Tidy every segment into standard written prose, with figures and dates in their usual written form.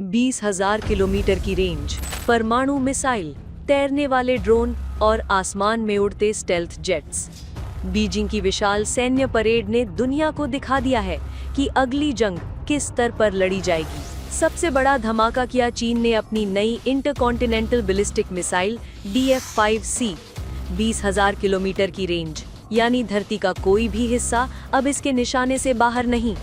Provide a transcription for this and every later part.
20,000 kilometre की range, परमाणु missile, तैरने वाले ड्रोन और आसमान में उड़ते स्टेल्थ जेट्स। बीजिंग की विशाल सैन्य परेड ने दुनिया को दिखा दिया है कि अगली जंग किस स्तर पर लड़ी जाएगी। सबसे बड़ा धमाका किया चीन ने अपनी नई intercontinental ballistic missile DF-5C। 20,000 kilometre की रेंज, यानी धरती का कोई भी हिस्सा अब इसके निशाने से बाहर नहीं।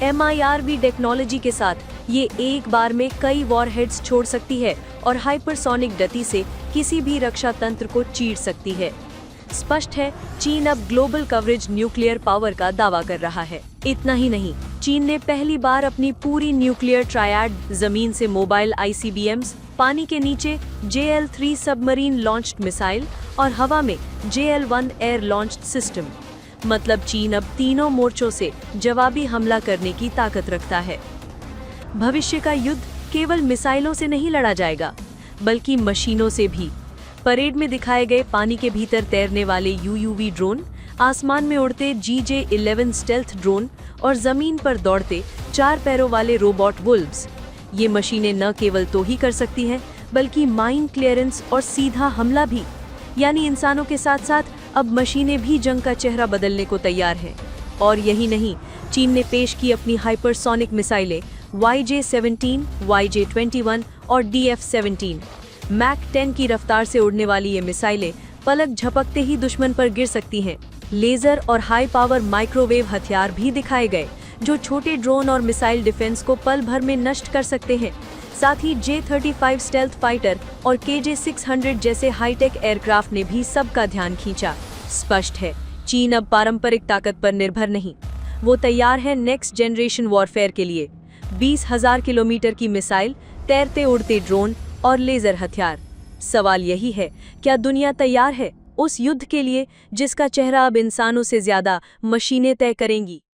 MIRV टेक्नोलॉजी के साथ ये एक बार में कई वॉरहेड्स छोड़ सकती है और हाइपरसोनिक गति से किसी भी रक्षा तंत्र को चीर सकती है। स्पष्ट है, चीन अब ग्लोबल कवरेज न्यूक्लियर पावर का दावा कर रहा है। इतना ही नहीं, चीन ने पहली बार अपनी पूरी न्यूक्लियर ट्रायड, जमीन से मोबाइल ICBMs, पानी के नीचे JL-3 सबमरीन लॉन्च्ड मिसाइल और हवा में JL-1 एयर लॉन्च्ड सिस्टम। मतलब चीन अब तीनों मोर्चों से जवाबी हमला करने की ताकत रखता है। भविष्य का युद्ध केवल मिसाइलों से नहीं लड़ा जाएगा, बल्कि मशीनों से भी। परेड में दिखाए गए पानी के भीतर तैरने वाले UUV ड्रोन, आसमान में उड़ते GJ-11 स्टेल्थ ड्रोन और जमीन पर दौड़ते 4 पैरों वाले रोबोट वुल्व्स। ये मशीनें न केवल तो ही कर सकती हैं, बल्कि माइन क्लियरेंस और सीधा हमला भी। यानी इंसानों के साथ साथ अब मशीनें भी जंग का चेहरा बदलने को तैयार हैं। और यही नहीं, चीन ने पेश की अपनी हाइपरसोनिक मिसाइलें YJ-17, YJ-21 और DF-17। मैक 10 की रफ्तार से उड़ने वाली ये मिसाइलें पलक झपकते ही दुश्मन पर गिर सकती हैं। लेजर और हाई पावर माइक्रोवेव हथियार भी दिखाए गए, जो छोटे ड्रोन और मिसाइल डिफेंस को पल भर में नष्ट कर सकते हैं। साथ ही J-35 स्टेल्थ फाइटर और KJ-600 जैसे हाईटेक एयरक्राफ्ट ने भी सबका ध्यान खींचा। स्पष्ट है, चीन अब पारंपरिक ताकत पर निर्भर नहीं, वो तैयार है नेक्स्ट जनरेशन वॉरफेयर के लिए। 20,000 किलोमीटर की मिसाइल, तैरते उड़ते ड्रोन और लेजर हथियार। सवाल यही है, क्या दुनिया तैयार है उस युद्ध के लिए जिसका चेहरा अब इंसानों से ज्यादा मशीनें तय करेंगी?